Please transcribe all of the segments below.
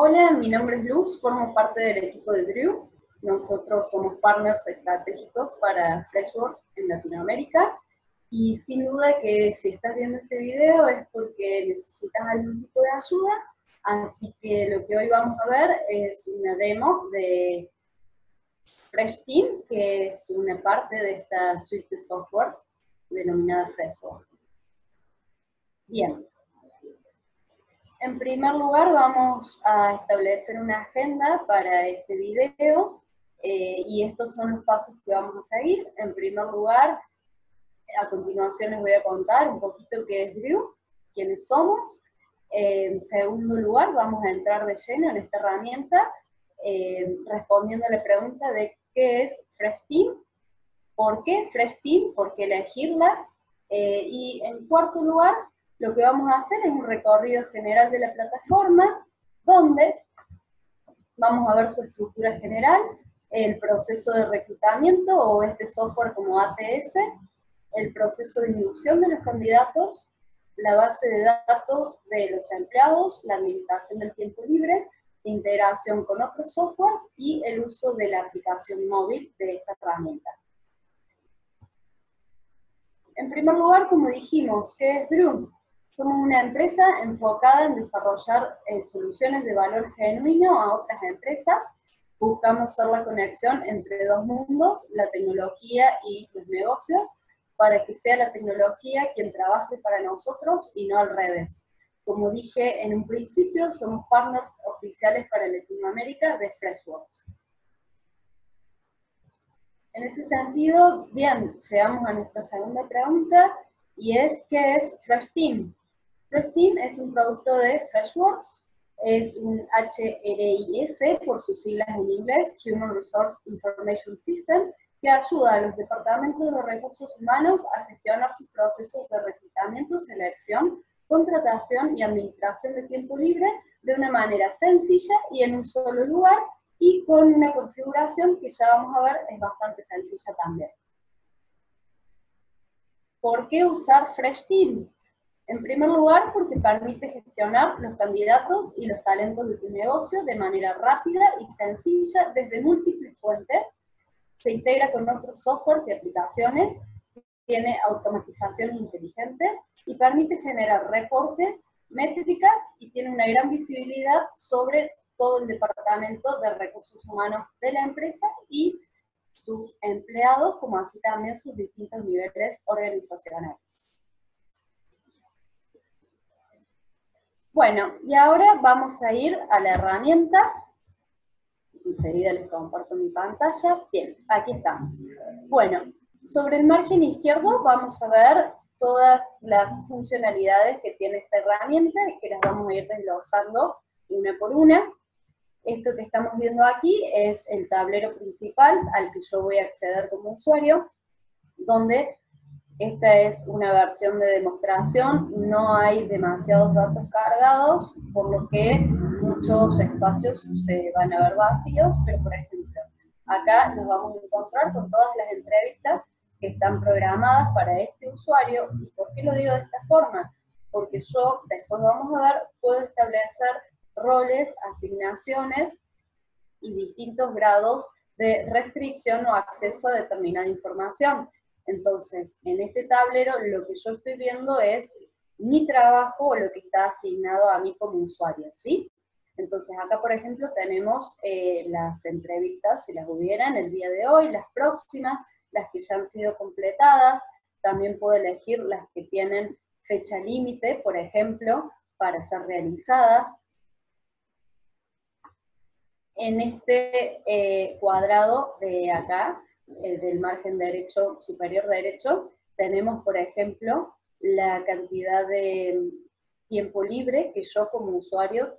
Hola, mi nombre es Luz, formo parte del equipo de Drew. Nosotros somos partners estratégicos para Freshworks en Latinoamérica. Y sin duda que si estás viendo este video es porque necesitas algún tipo de ayuda. Así que lo que hoy vamos a ver es una demo de FreshTeam, que es una parte de esta suite de softwares denominada Freshworks. Bien. En primer lugar vamos a establecer una agenda para este video y estos son los pasos que vamos a seguir. En primer lugar, a continuación les voy a contar un poquito qué es Drew, quiénes somos. En segundo lugar, vamos a entrar de lleno en esta herramienta respondiendo a la pregunta de qué es FreshTeam, por qué FreshTeam, por qué elegirla, y en cuarto lugar, lo que vamos a hacer es un recorrido general de la plataforma, donde vamos a ver su estructura general, el proceso de reclutamiento o este software como ATS, el proceso de inducción de los candidatos, la base de datos de los empleados, la administración del tiempo libre, integración con otros softwares y el uso de la aplicación móvil de esta herramienta. En primer lugar, como dijimos, ¿qué es Drew? Somos una empresa enfocada en desarrollar soluciones de valor genuino a otras empresas. Buscamos ser la conexión entre dos mundos, la tecnología y los negocios, para que sea la tecnología quien trabaje para nosotros y no al revés. Como dije en un principio, somos partners oficiales para Latinoamérica de Freshworks. En ese sentido, bien, llegamos a nuestra segunda pregunta, y es, ¿qué es FreshTeam? FreshTeam es un producto de Freshworks, es un HRIS por sus siglas en inglés, Human Resource Information System, que ayuda a los departamentos de recursos humanos a gestionar sus procesos de reclutamiento, selección, contratación y administración de tiempo libre de una manera sencilla y en un solo lugar, y con una configuración que ya vamos a ver es bastante sencilla también. ¿Por qué usar FreshTeam? En primer lugar, porque permite gestionar los candidatos y los talentos de tu negocio de manera rápida y sencilla desde múltiples fuentes. Se integra con otros softwares y aplicaciones, tiene automatizaciones inteligentes y permite generar reportes, métricas y tiene una gran visibilidad sobre todo el departamento de recursos humanos de la empresa y sus empleados, como así también sus distintos niveles organizacionales. Bueno, y ahora vamos a ir a la herramienta. Enseguida les comparto mi pantalla. Bien, aquí estamos. Bueno, sobre el margen izquierdo vamos a ver todas las funcionalidades que tiene esta herramienta y que las vamos a ir desglosando una por una. Esto que estamos viendo aquí es el tablero principal al que yo voy a acceder como usuario, donde esta es una versión de demostración, no hay demasiados datos cargados, por lo que muchos espacios se van a ver vacíos, pero por ejemplo, acá nos vamos a encontrar con todas las entrevistas que están programadas para este usuario. ¿Y por qué lo digo de esta forma? Porque yo, después vamos a ver, puedo establecer roles, asignaciones y distintos grados de restricción o acceso a determinada información. Entonces, en este tablero lo que yo estoy viendo es mi trabajo o lo que está asignado a mí como usuario, ¿sí? Entonces acá, por ejemplo, tenemos las entrevistas, si las hubieran, el día de hoy, las próximas, las que ya han sido completadas. También puedo elegir las que tienen fecha límite, por ejemplo, para ser realizadas. En este cuadrado de acá, del margen derecho, superior derecho, tenemos, por ejemplo, la cantidad de tiempo libre que yo como usuario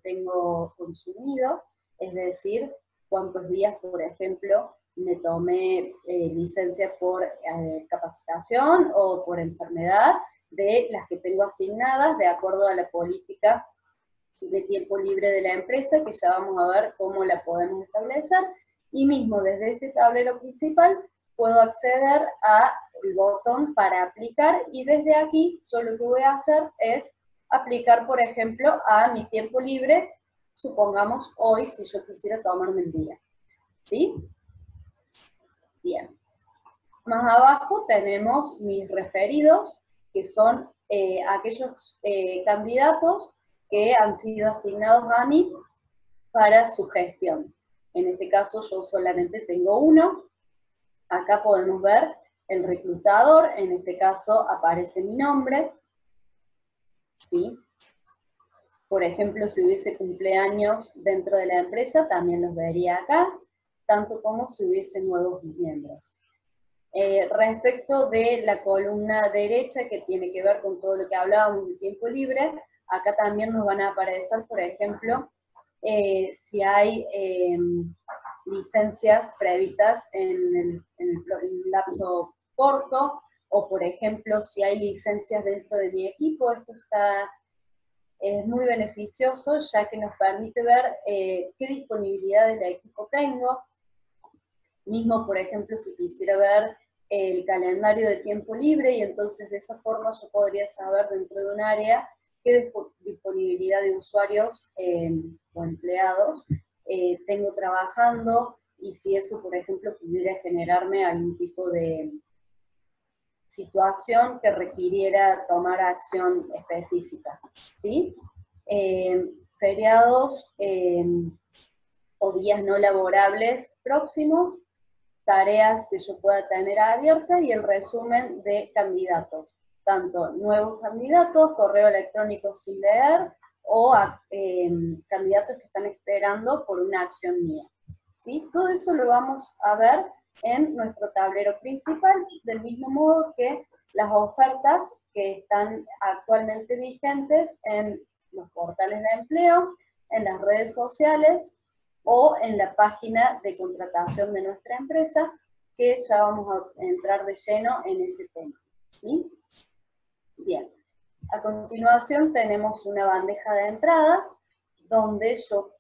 tengo consumido, es decir, cuántos días, por ejemplo, me tomé licencia por capacitación o por enfermedad, de las que tengo asignadas de acuerdo a la política de tiempo libre de la empresa, que ya vamos a ver cómo la podemos establecer. Y mismo desde este tablero principal puedo acceder al botón para aplicar, y desde aquí yo lo que voy a hacer es aplicar, por ejemplo, a mi tiempo libre supongamos hoy, si yo quisiera tomarme el día. ¿Sí? Bien. Más abajo tenemos mis referidos, que son aquellos candidatos que han sido asignados a mí para su gestión. En este caso yo solamente tengo uno. Acá podemos ver el reclutador, en este caso aparece mi nombre, ¿sí? Por ejemplo, si hubiese cumpleaños dentro de la empresa, también los vería acá, tanto como si hubiese nuevos miembros. Respecto de la columna derecha, que tiene que ver con todo lo que hablábamos del tiempo libre, acá también nos van a aparecer, por ejemplo, si hay licencias previstas en el lapso corto, o por ejemplo, si hay licencias dentro de mi equipo. Esto es muy beneficioso, ya que nos permite ver qué disponibilidad del equipo tengo. Mismo, por ejemplo, si quisiera ver el calendario de tiempo libre, y entonces de esa forma yo podría saber dentro de un área qué disponibilidad de usuarios o empleados tengo trabajando, y si eso, por ejemplo, pudiera generarme algún tipo de situación que requiriera tomar acción específica, ¿sí? Feriados o días no laborables próximos, tareas que yo pueda tener abiertas y el resumen de candidatos, tanto nuevos candidatos, correo electrónico sin leer, o candidatos que están esperando por una acción mía. ¿Sí? Todo eso lo vamos a ver en nuestro tablero principal, del mismo modo que las ofertas que están actualmente vigentes en los portales de empleo, en las redes sociales, o en la página de contratación de nuestra empresa, que ya vamos a entrar de lleno en ese tema, ¿sí? Bien, a continuación tenemos una bandeja de entrada, donde yo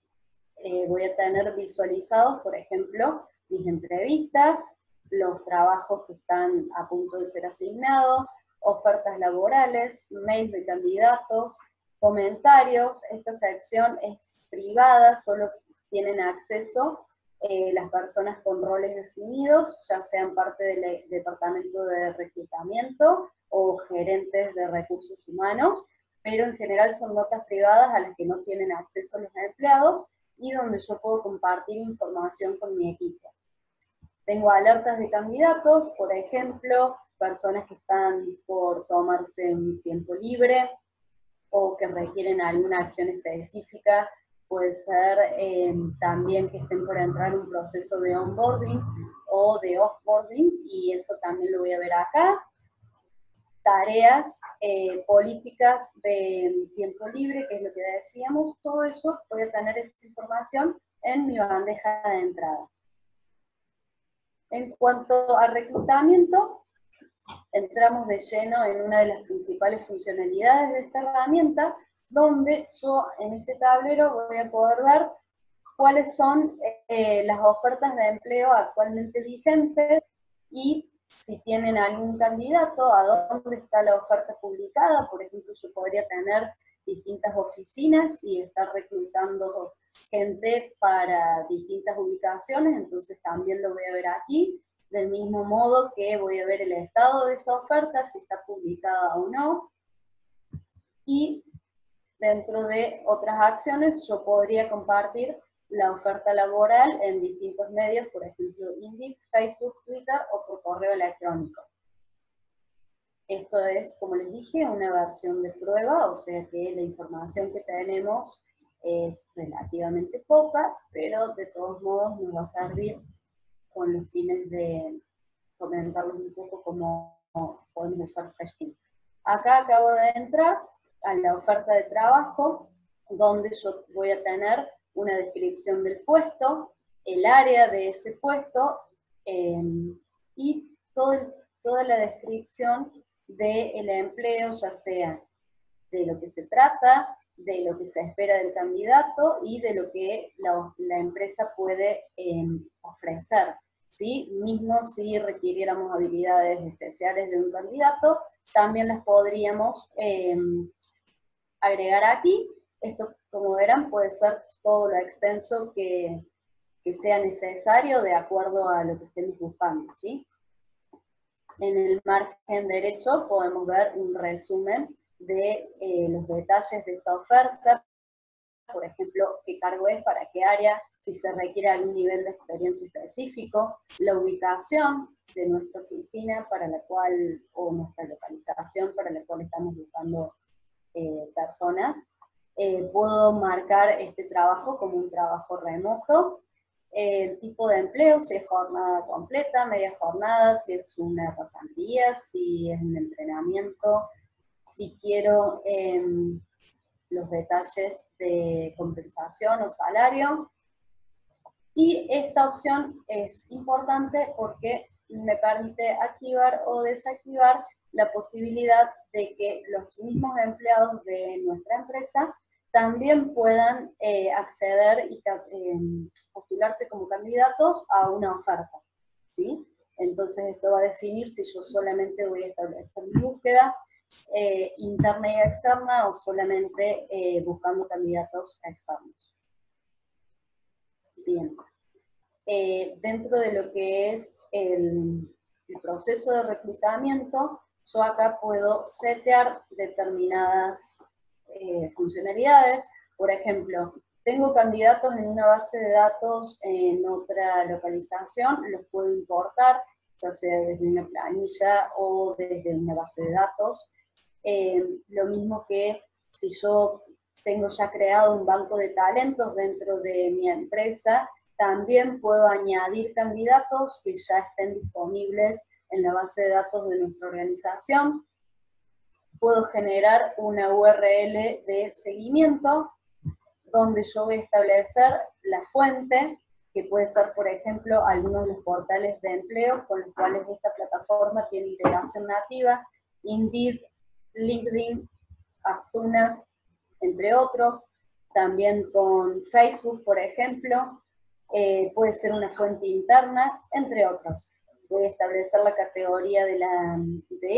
voy a tener visualizados, por ejemplo, mis entrevistas, los trabajos que están a punto de ser asignados, ofertas laborales, mails de candidatos, comentarios. Esta sección es privada, solo tienen acceso las personas con roles definidos, ya sean parte del departamento de reclutamiento o gerentes de recursos humanos, pero en general son notas privadas a las que no tienen acceso los empleados y donde yo puedo compartir información con mi equipo. Tengo alertas de candidatos, por ejemplo, personas que están por tomarse un tiempo libre o que requieren alguna acción específica. Puede ser también que estén por entrar en un proceso de onboarding o de offboarding, y eso también lo voy a ver acá. Tareas, políticas de tiempo libre, que es lo que decíamos, todo eso voy a tener esa información en mi bandeja de entrada. En cuanto a reclutamiento, entramos de lleno en una de las principales funcionalidades de esta herramienta, donde yo en este tablero voy a poder ver cuáles son las ofertas de empleo actualmente vigentes y si tienen algún candidato, a dónde está la oferta publicada. Por ejemplo, yo podría tener distintas oficinas y estar reclutando gente para distintas ubicaciones, entonces también lo voy a ver aquí, del mismo modo que voy a ver el estado de esa oferta, si está publicada o no, y dentro de otras acciones yo podría compartir la oferta laboral en distintos medios, por ejemplo, Indeed, Facebook, Twitter o por correo electrónico. Esto es, como les dije, una versión de prueba, o sea que la información que tenemos es relativamente poca, pero de todos modos nos va a servir con los fines de comentarles un poco cómo podemos usar FreshTeam. Acá acabo de entrar a la oferta de trabajo, donde yo voy a tener una descripción del puesto, el área de ese puesto y toda la descripción del empleo, ya sea de lo que se trata, de lo que se espera del candidato y de lo que la empresa puede ofrecer. ¿Sí? Mismo si requiriéramos habilidades especiales de un candidato, también las podríamos agregar aquí, Esto, como verán, puede ser todo lo extenso que sea necesario de acuerdo a lo que estemos buscando, ¿sí? En el margen derecho podemos ver un resumen de los detalles de esta oferta, por ejemplo, qué cargo es, para qué área, si se requiere algún nivel de experiencia específico, la ubicación de nuestra oficina para la cual, o nuestra localización para la cual estamos buscando personas. Puedo marcar este trabajo como un trabajo remoto, el tipo de empleo, si es jornada completa, media jornada, si es una pasantía, si es un entrenamiento, si quiero los detalles de compensación o salario. Y esta opción es importante porque me permite activar o desactivar la posibilidad de que los mismos empleados de nuestra empresa también puedan acceder y postularse como candidatos a una oferta, ¿sí? Entonces esto va a definir si yo solamente voy a establecer mi búsqueda interna y externa o solamente buscando candidatos externos. Bien. Dentro de lo que es el proceso de reclutamiento, yo acá puedo setear determinadas funcionalidades. Por ejemplo, tengo candidatos en una base de datos en otra localización, los puedo importar, ya sea desde una planilla o desde una base de datos. Lo mismo que si yo tengo ya creado un banco de talentos dentro de mi empresa, también puedo añadir candidatos que ya estén disponibles en la base de datos de nuestra organización. Puedo generar una URL de seguimiento donde yo voy a establecer la fuente, que puede ser, por ejemplo, algunos de los portales de empleo con los cuales esta plataforma tiene integración nativa, Indeed, LinkedIn, Asuna, entre otros. También con Facebook, por ejemplo, puede ser una fuente interna, entre otros. Voy a establecer la categoría de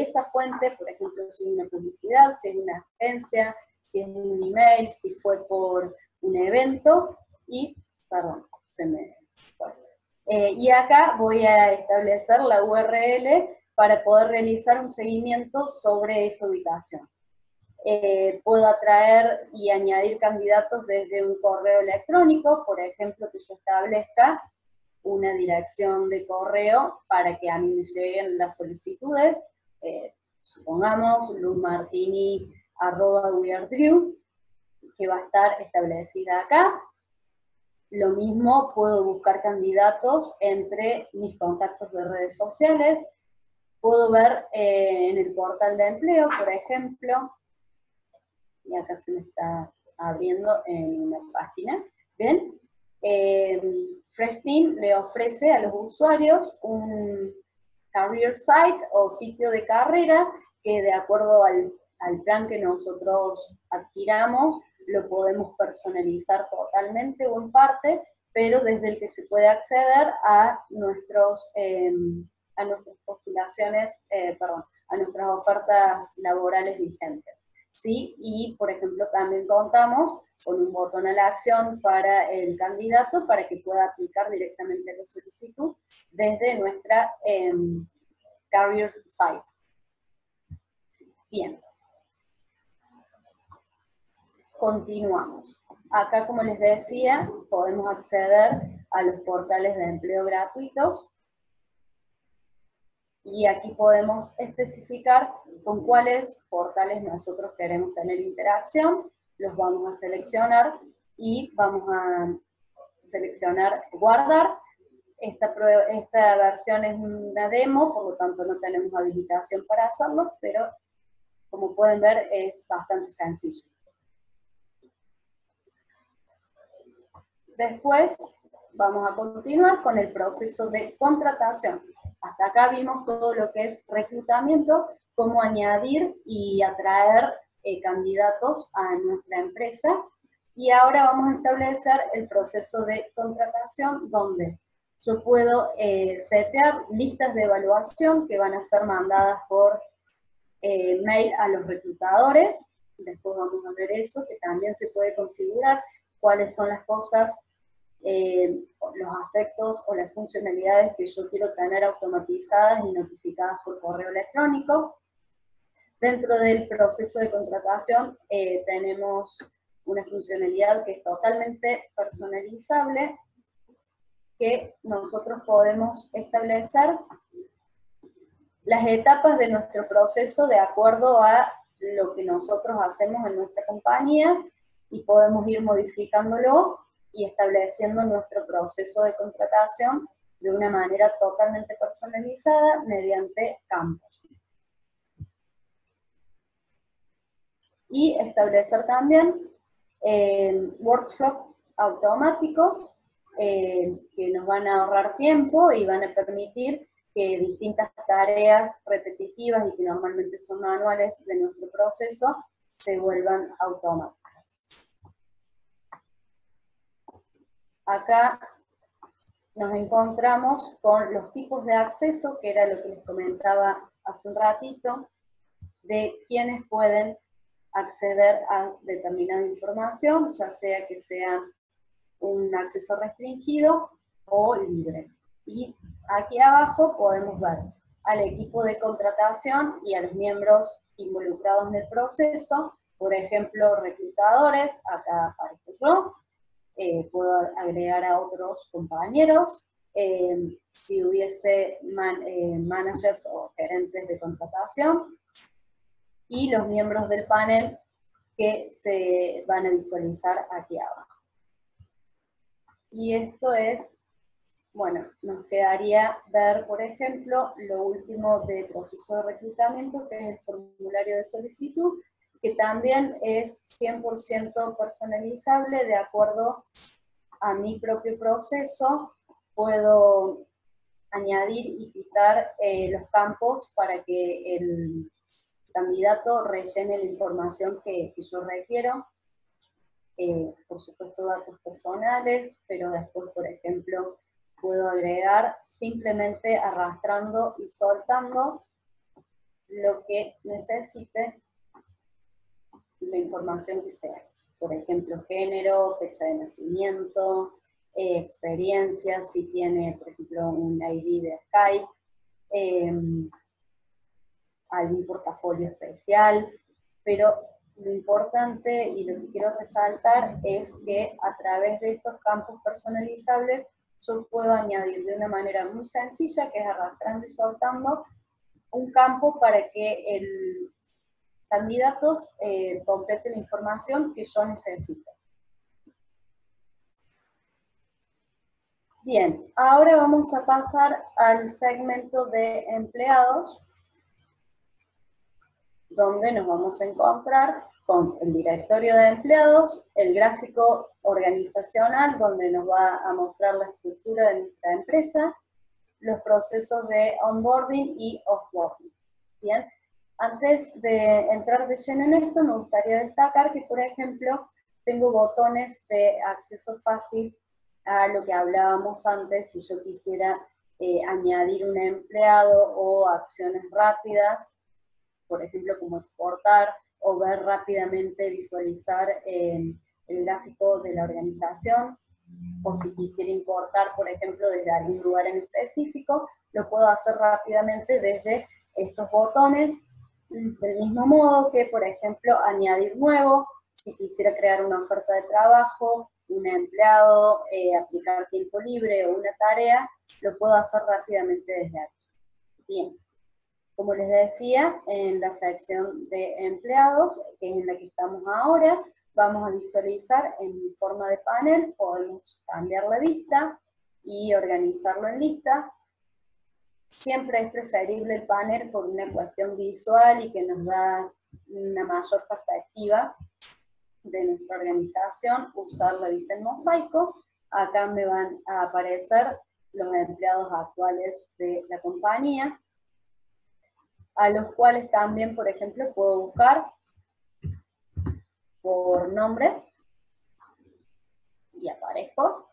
esa fuente, por ejemplo, si es una publicidad, si es una agencia, si es un email, si fue por un evento, y, perdón, se me fue. Y acá voy a establecer la URL para poder realizar un seguimiento sobre esa ubicación. Puedo atraer y añadir candidatos desde un correo electrónico, por ejemplo, que yo establezca una dirección de correo para que a mí me lleguen las solicitudes, supongamos luzmartini@wearedrew, que va a estar establecida acá. Lo mismo, puedo buscar candidatos entre mis contactos de redes sociales, puedo ver en el portal de empleo, por ejemplo, y acá se me está abriendo en una página, ¿ven? FreshTeam le ofrece a los usuarios un career site o sitio de carrera que, de acuerdo al plan que nosotros adquiramos, lo podemos personalizar totalmente o en parte, pero desde el que se puede acceder a nuestras postulaciones, a nuestras ofertas laborales vigentes. ¿Sí? Y, por ejemplo, también contamos con un botón a la acción para el candidato para que pueda aplicar directamente la solicitud desde nuestra career site. Bien. Continuamos. Acá, como les decía, podemos acceder a los portales de empleo gratuitos. Y aquí podemos especificar con cuáles portales nosotros queremos tener interacción, los vamos a seleccionar y vamos a seleccionar guardar. Esta versión es una demo, por lo tanto no tenemos habilitación para hacerlo, pero como pueden ver es bastante sencillo. Después vamos a continuar con el proceso de contratación. Hasta acá vimos todo lo que es reclutamiento, cómo añadir y atraer candidatos a nuestra empresa. Y ahora vamos a establecer el proceso de contratación, donde yo puedo setear listas de evaluación que van a ser mandadas por mail a los reclutadores, después vamos a ver eso, que también se puede configurar, cuáles son las cosas, los aspectos o las funcionalidades que yo quiero tener automatizadas y notificadas por correo electrónico. Dentro del proceso de contratación tenemos una funcionalidad que es totalmente personalizable, que nosotros podemos establecer las etapas de nuestro proceso de acuerdo a lo que nosotros hacemos en nuestra compañía y podemos ir modificándolo y estableciendo nuestro proceso de contratación de una manera totalmente personalizada mediante campos. Y establecer también workflows automáticos que nos van a ahorrar tiempo y van a permitir que distintas tareas repetitivas y que normalmente son manuales de nuestro proceso se vuelvan automáticas. Acá nos encontramos con los tipos de acceso, que era lo que les comentaba hace un ratito, de quienes pueden acceder a determinada información, ya sea que sea un acceso restringido o libre. Y aquí abajo podemos ver al equipo de contratación y a los miembros involucrados en el proceso, por ejemplo, reclutadores, acá aparezco yo, puedo agregar a otros compañeros, si hubiese managers o gerentes de contratación, y los miembros del panel que se van a visualizar aquí abajo. Y esto es, bueno, nos quedaría ver, por ejemplo, lo último de proceso de reclutamiento, que es el formulario de solicitud, que también es 100% personalizable de acuerdo a mi propio proceso. Puedo añadir y quitar los campos para que el candidato rellene la información que yo requiero. Por supuesto datos personales, pero después, por ejemplo, puedo agregar simplemente arrastrando y soltando lo que necesite, la información que sea. Por ejemplo, género, fecha de nacimiento, experiencia, si tiene, por ejemplo, un ID de Skype, algún portafolio especial, pero lo importante y lo que quiero resaltar es que a través de estos campos personalizables yo puedo añadir de una manera muy sencilla, que es arrastrando y soltando, un campo para que el candidato complete la información que yo necesito. Bien, ahora vamos a pasar al segmento de empleados, donde nos vamos a encontrar con el directorio de empleados, el gráfico organizacional, donde nos va a mostrar la estructura de nuestra empresa, los procesos de onboarding y offboarding. Bien, antes de entrar de lleno en esto, me gustaría destacar que, por ejemplo, tengo botones de acceso fácil a lo que hablábamos antes, si yo quisiera añadir un empleado o acciones rápidas, por ejemplo, como exportar o ver rápidamente, visualizar el gráfico de la organización, o si quisiera importar, por ejemplo, desde algún lugar en específico, lo puedo hacer rápidamente desde estos botones, del mismo modo que, por ejemplo, añadir nuevo, si quisiera crear una oferta de trabajo, un empleado, aplicar tiempo libre o una tarea, lo puedo hacer rápidamente desde aquí. Bien. Como les decía, en la sección de empleados, que es en la que estamos ahora, vamos a visualizar en forma de panel, podemos cambiar la vista y organizarlo en lista. Siempre es preferible el panel por una cuestión visual y que nos da una mayor perspectiva de nuestra organización, usar la vista en mosaico. Acá me van a aparecer los empleados actuales de la compañía, a los cuales también, por ejemplo, puedo buscar por nombre, y aparezco.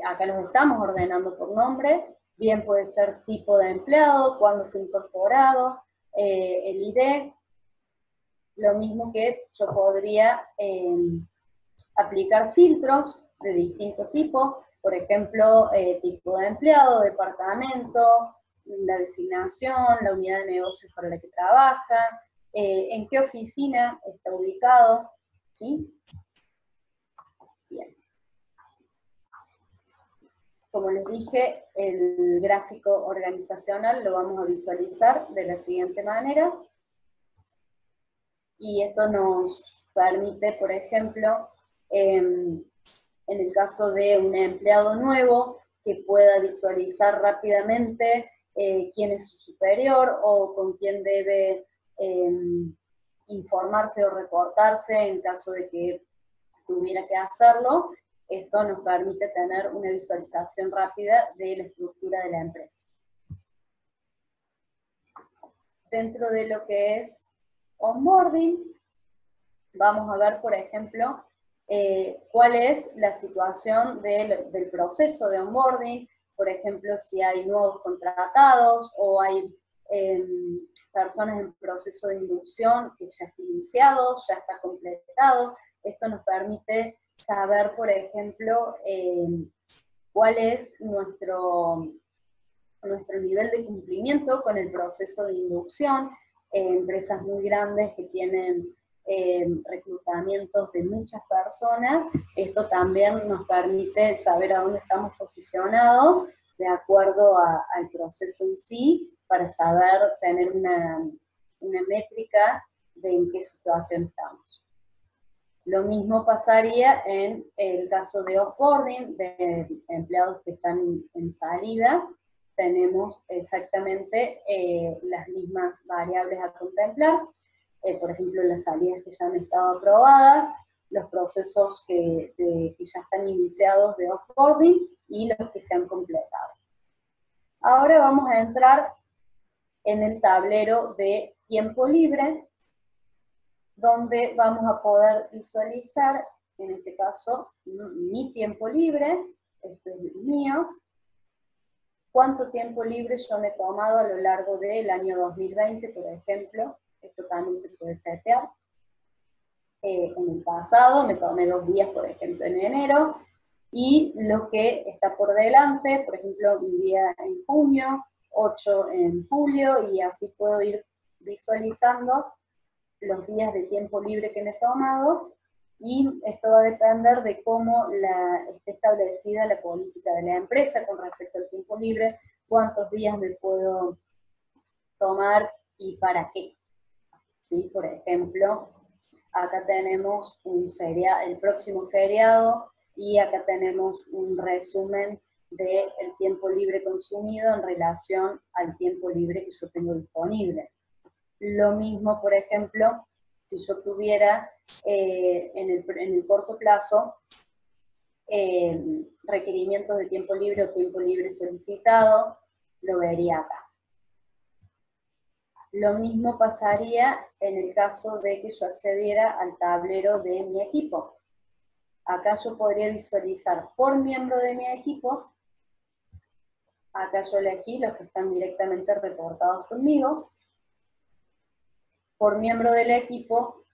Acá los estamos ordenando por nombre, bien puede ser tipo de empleado, cuándo fue incorporado, el ID, Lo mismo que yo podría aplicar filtros de distintos tipos, por ejemplo, tipo de empleado, departamento, la designación, la unidad de negocios para la que trabaja, en qué oficina está ubicado, ¿sí? Bien. Como les dije, el gráfico organizacional lo vamos a visualizar de la siguiente manera, y esto nos permite, por ejemplo, en el caso de un empleado nuevo, que pueda visualizar rápidamente quién es su superior o con quién debe informarse o reportarse en caso de que tuviera que hacerlo. Esto nos permite tener una visualización rápida de la estructura de la empresa. Dentro de lo que es onboarding, vamos a ver, por ejemplo, cuál es la situación del proceso de onboarding, por ejemplo, si hay nuevos contratados o hay personas en proceso de inducción que ya está iniciado, ya está completado. Esto nos permite saber, por ejemplo, cuál es nuestro nivel de cumplimiento con el proceso de inducción. Empresas muy grandes que tienen reclutamientos de muchas personas, esto también nos permite saber a dónde estamos posicionados de acuerdo al proceso en sí, para saber tener una métrica de en qué situación estamos. Lo mismo pasaría en el caso de offboarding, de empleados que están en salida. Tenemos exactamente las mismas variables a contemplar. Por ejemplo, las salidas que ya han estado aprobadas, los procesos que ya están iniciados de offboarding y los que se han completado. Ahora vamos a entrar en el tablero de tiempo libre, donde vamos a poder visualizar, en este caso, mi tiempo libre, este es el mío, cuánto tiempo libre yo me he tomado a lo largo del año 2020, por ejemplo. Esto también se puede setear. En el pasado me tomé 2 días, por ejemplo, en enero, y lo que está por delante, por ejemplo, un día en junio, 8 en julio, y así puedo ir visualizando los días de tiempo libre que me he tomado, y esto va a depender de cómo esté establecida la política de la empresa con respecto al tiempo libre, cuántos días me puedo tomar y para qué. ¿Sí? Por ejemplo, acá tenemos el próximo feriado, y acá tenemos un resumen del tiempo libre consumido en relación al tiempo libre que yo tengo disponible. Lo mismo, por ejemplo, si yo tuviera en el corto plazo requerimientos de tiempo libre o tiempo libre solicitado, lo vería acá. Lo mismo pasaría en el caso de que yo accediera al tablero de mi equipo. Acá yo podría visualizar por miembro de mi equipo. Acá yo elegí los que están directamente reportados conmigo. Por miembro del equipo,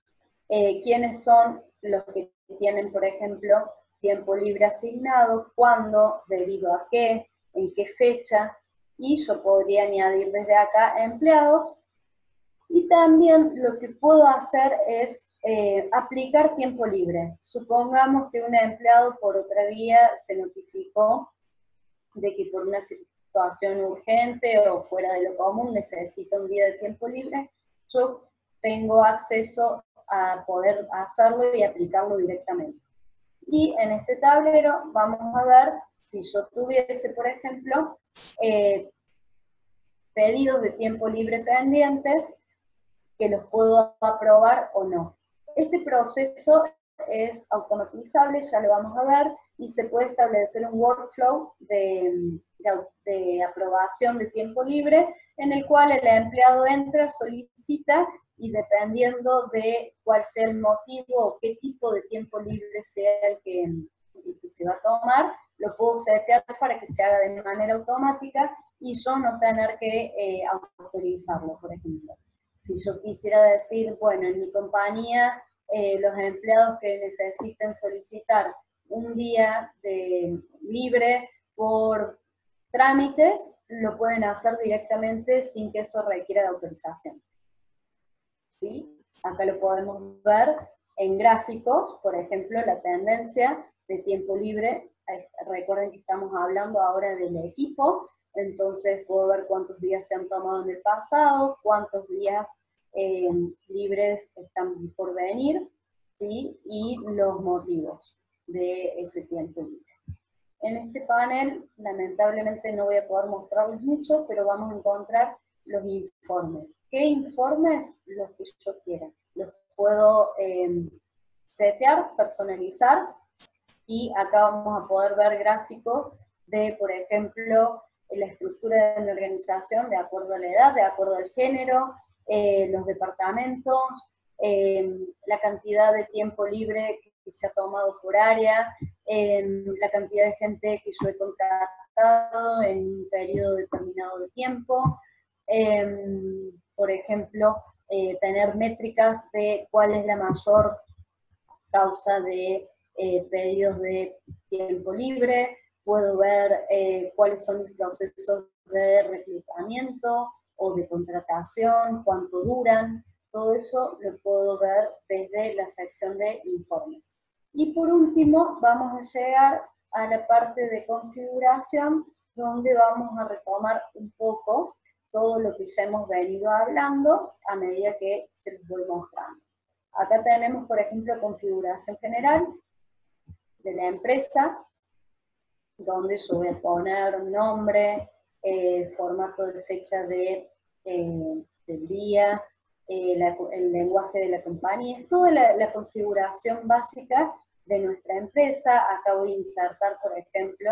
quiénes son los que tienen, por ejemplo, tiempo libre asignado, cuándo, debido a qué, en qué fecha, y yo podría añadir desde acá empleados. Y también lo que puedo hacer es aplicar tiempo libre. Supongamos que un empleado por otra vía se notificó de que por una situación urgente o fuera de lo común necesita un día de tiempo libre. Yo tengo acceso a poder hacerlo y aplicarlo directamente. Y en este tablero vamos a ver si yo tuviese, por ejemplo, pedidos de tiempo libre pendientes, que los puedo aprobar o no. Este proceso es automatizable, ya lo vamos a ver, y se puede establecer un workflow de aprobación de tiempo libre, en el cual el empleado entra, solicita, y dependiendo de cuál sea el motivo o qué tipo de tiempo libre sea el que se va a tomar, lo puedo setear para que se haga de manera automática y yo no tener que autorizarlo, por ejemplo. Si yo quisiera decir, bueno, en mi compañía, los empleados que necesiten solicitar un día libre por trámites, lo pueden hacer directamente sin que eso requiera de autorización. ¿Sí? Acá lo podemos ver en gráficos, por ejemplo, la tendencia de tiempo libre. Recuerden que estamos hablando ahora del equipo, entonces puedo ver cuántos días se han tomado en el pasado, cuántos días libres están por venir, ¿sí? Y los motivos de ese tiempo libre. En este panel, lamentablemente no voy a poder mostrarles mucho, pero vamos a encontrar los informes. ¿Qué informes? Los que yo quiera. Los puedo setear, personalizar, y acá vamos a poder ver gráficos de, por ejemplo, la estructura de la organización de acuerdo a la edad, de acuerdo al género, los departamentos, la cantidad de tiempo libre que se ha tomado por área, la cantidad de gente que yo he contratado en un periodo determinado de tiempo, por ejemplo, tener métricas de cuál es la mayor causa de pedidos de tiempo libre, puedo ver cuáles son los procesos de reclutamiento o de contratación, cuánto duran, todo eso lo puedo ver desde la sección de informes. Y por último, vamos a llegar a la parte de configuración, donde vamos a retomar un poco todo lo que ya hemos venido hablando a medida que se los voy mostrando. Acá tenemos, por ejemplo, configuración general de la empresa, donde yo voy a poner un nombre, formato de fecha del día, el lenguaje de la compañía, toda la configuración básica de nuestra empresa. Acá voy a insertar, por ejemplo,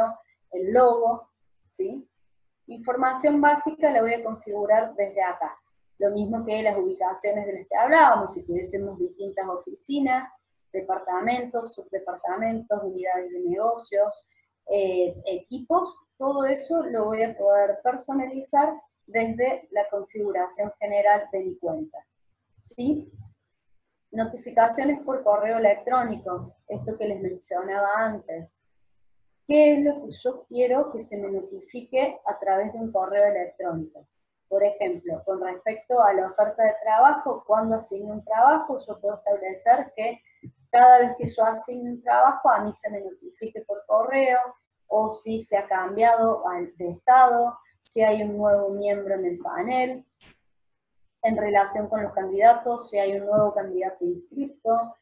el logo, ¿sí? Información básica la voy a configurar desde acá. Lo mismo que las ubicaciones de las que hablábamos, si tuviésemos distintas oficinas, departamentos, subdepartamentos, unidades de negocios, equipos, todo eso lo voy a poder personalizar desde la configuración general de mi cuenta. ¿Sí? Notificaciones por correo electrónico, esto que les mencionaba antes. ¿Qué es lo que yo quiero que se me notifique a través de un correo electrónico? Por ejemplo, con respecto a la oferta de trabajo, cuando asigno un trabajo, yo puedo establecer que cada vez que yo asigne un trabajo, a mí se me notifique por correo, o si se ha cambiado de estado, si hay un nuevo miembro en el panel, en relación con los candidatos, si hay un nuevo candidato inscrito,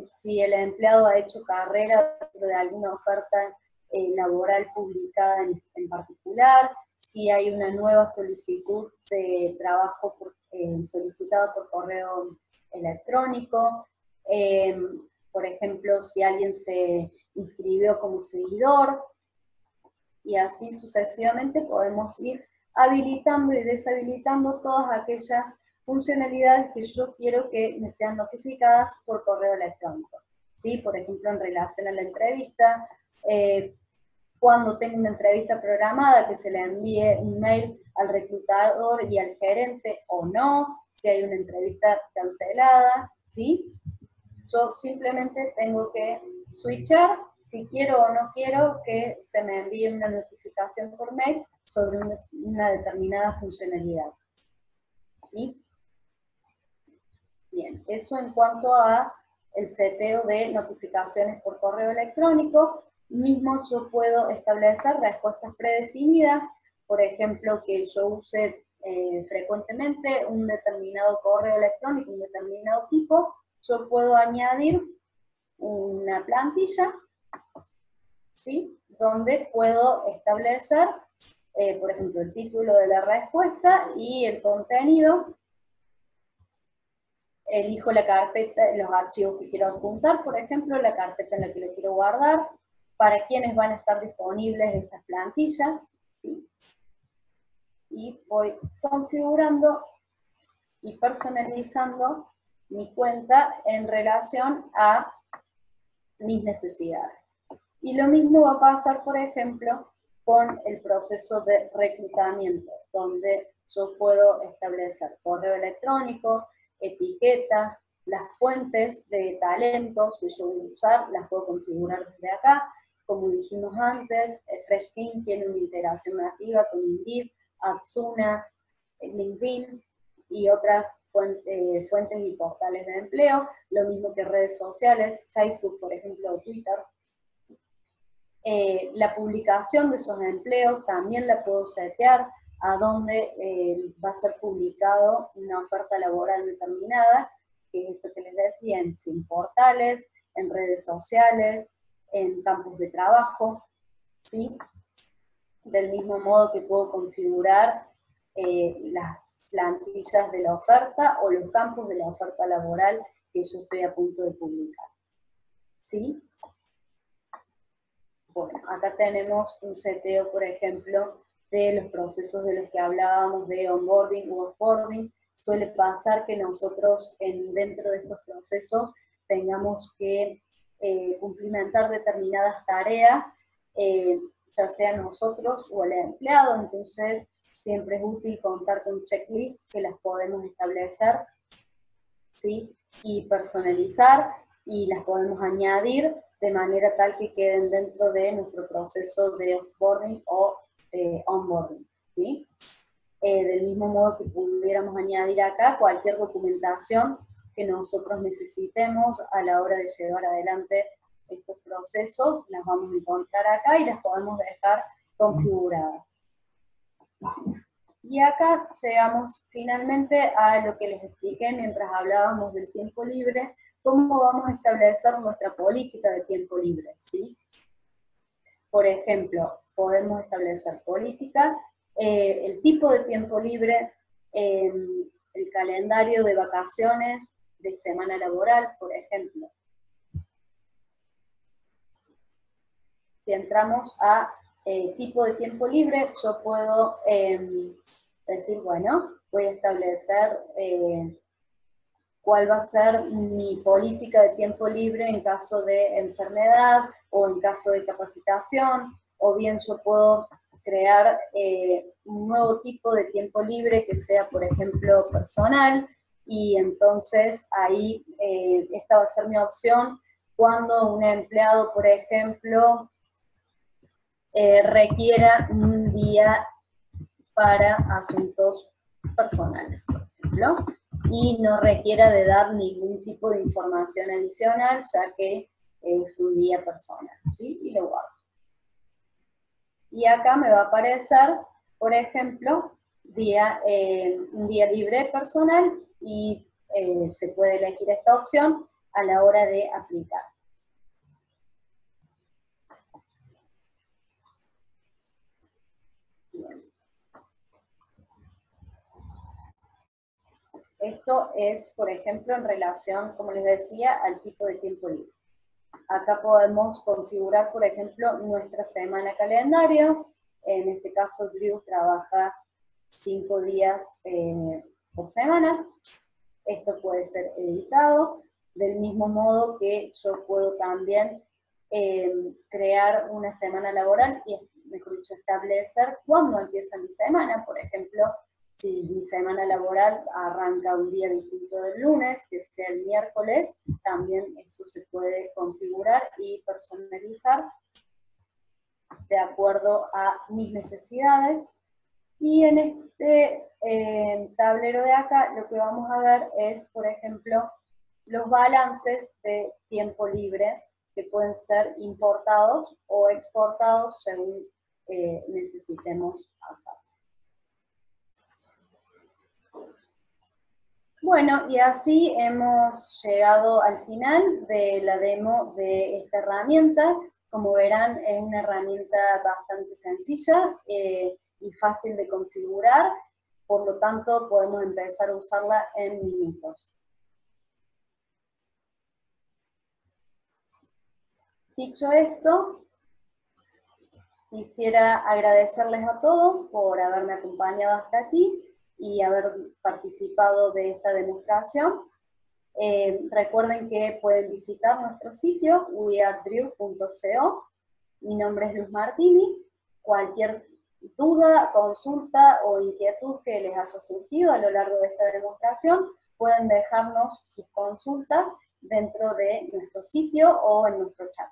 si el empleado ha hecho carrera dentro de alguna oferta laboral publicada en particular, si hay una nueva solicitud de trabajo solicitada por correo electrónico, por ejemplo, si alguien se inscribió como seguidor, y así sucesivamente podemos ir habilitando y deshabilitando todas aquellas funcionalidades que yo quiero que me sean notificadas por correo electrónico. ¿Sí? Por ejemplo, en relación a la entrevista, cuando tengo una entrevista programada, que se le envíe un mail al reclutador y al gerente o no, si hay una entrevista cancelada, ¿sí? Yo simplemente tengo que switchar, si quiero o no quiero que se me envíe una notificación por mail sobre una determinada funcionalidad. ¿Sí? Bien, eso en cuanto a el seteo de notificaciones por correo electrónico. Mismo yo puedo establecer respuestas predefinidas, por ejemplo, que yo use frecuentemente un determinado correo electrónico, un determinado tipo. Yo puedo añadir una plantilla, ¿sí? Donde puedo establecer, por ejemplo, el título de la respuesta y el contenido. Elijo la carpeta, los archivos que quiero adjuntar, por ejemplo, la carpeta en la que lo quiero guardar, para quienes van a estar disponibles estas plantillas, ¿sí? Y voy configurando y personalizando mi cuenta en relación a mis necesidades. Y lo mismo va a pasar, por ejemplo, con el proceso de reclutamiento, donde yo puedo establecer correo electrónico, etiquetas, las fuentes de talentos que yo voy a usar, las puedo configurar desde acá. Como dijimos antes, FreshTeam tiene una integración nativa con Indeed, Adsuna, LinkedIn y otras fuentes y portales de empleo, lo mismo que redes sociales, Facebook, por ejemplo, o Twitter. La publicación de esos empleos también la puedo setear a donde va a ser publicado una oferta laboral determinada, que es esto que les decía, en portales, en redes sociales, en campos de trabajo, ¿sí? Del mismo modo que puedo configurar las plantillas de la oferta o los campos de la oferta laboral que yo estoy a punto de publicar, ¿sí? Bueno, acá tenemos un seteo, por ejemplo, de los procesos de los que hablábamos de onboarding u offboarding. Suele pasar que nosotros dentro de estos procesos tengamos que cumplimentar determinadas tareas, ya sea nosotros o el empleado, entonces siempre es útil contar con checklists que las podemos establecer, ¿sí? Y personalizar, y las podemos añadir de manera tal que queden dentro de nuestro proceso de offboarding o onboarding, ¿sí? Del mismo modo que pudiéramos añadir acá cualquier documentación que nosotros necesitemos a la hora de llevar adelante estos procesos, las vamos a encontrar acá y las podemos dejar configuradas. Y acá llegamos finalmente a lo que les expliqué mientras hablábamos del tiempo libre, cómo vamos a establecer nuestra política de tiempo libre, ¿sí? Por ejemplo, podemos establecer política, el tipo de tiempo libre, el calendario de vacaciones, de semana laboral, por ejemplo. Si entramos a tipo de tiempo libre, yo puedo decir, bueno, voy a establecer cuál va a ser mi política de tiempo libre en caso de enfermedad o en caso de capacitación, o bien yo puedo crear un nuevo tipo de tiempo libre que sea, por ejemplo, personal, y entonces ahí esta va a ser mi opción cuando un empleado, por ejemplo, requiera un día para asuntos personales, por ejemplo, y no requiera de dar ningún tipo de información adicional, ya que es un día personal, ¿sí? Y lo guardo. Y acá me va a aparecer, por ejemplo, un día libre personal, y se puede elegir esta opción a la hora de aplicar. Bien. Esto es, por ejemplo, en relación, como les decía, al tipo de tiempo libre. Acá podemos configurar, por ejemplo, nuestra semana calendario. En este caso, Drew trabaja 5 días por semana. Esto puede ser editado, del mismo modo que yo puedo también crear una semana laboral y, mejor dicho, establecer cuándo empieza mi semana. Por ejemplo, si mi semana laboral arranca un día distinto del lunes, que sea el miércoles, también eso se puede configurar y personalizar de acuerdo a mis necesidades. Y en este tablero de acá lo que vamos a ver es, por ejemplo, los balances de tiempo libre que pueden ser importados o exportados según necesitemos hacer. Bueno, y así hemos llegado al final de la demo de esta herramienta. Como verán, es una herramienta bastante sencilla y fácil de configurar, por lo tanto podemos empezar a usarla en minutos. Dicho esto, quisiera agradecerles a todos por haberme acompañado hasta aquí y haber participado de esta demostración. Recuerden que pueden visitar nuestro sitio wearedrew.co. Mi nombre es Luz Martini. Cualquier duda, consulta o inquietud que les haya surgido a lo largo de esta demostración, pueden dejarnos sus consultas dentro de nuestro sitio o en nuestro chat.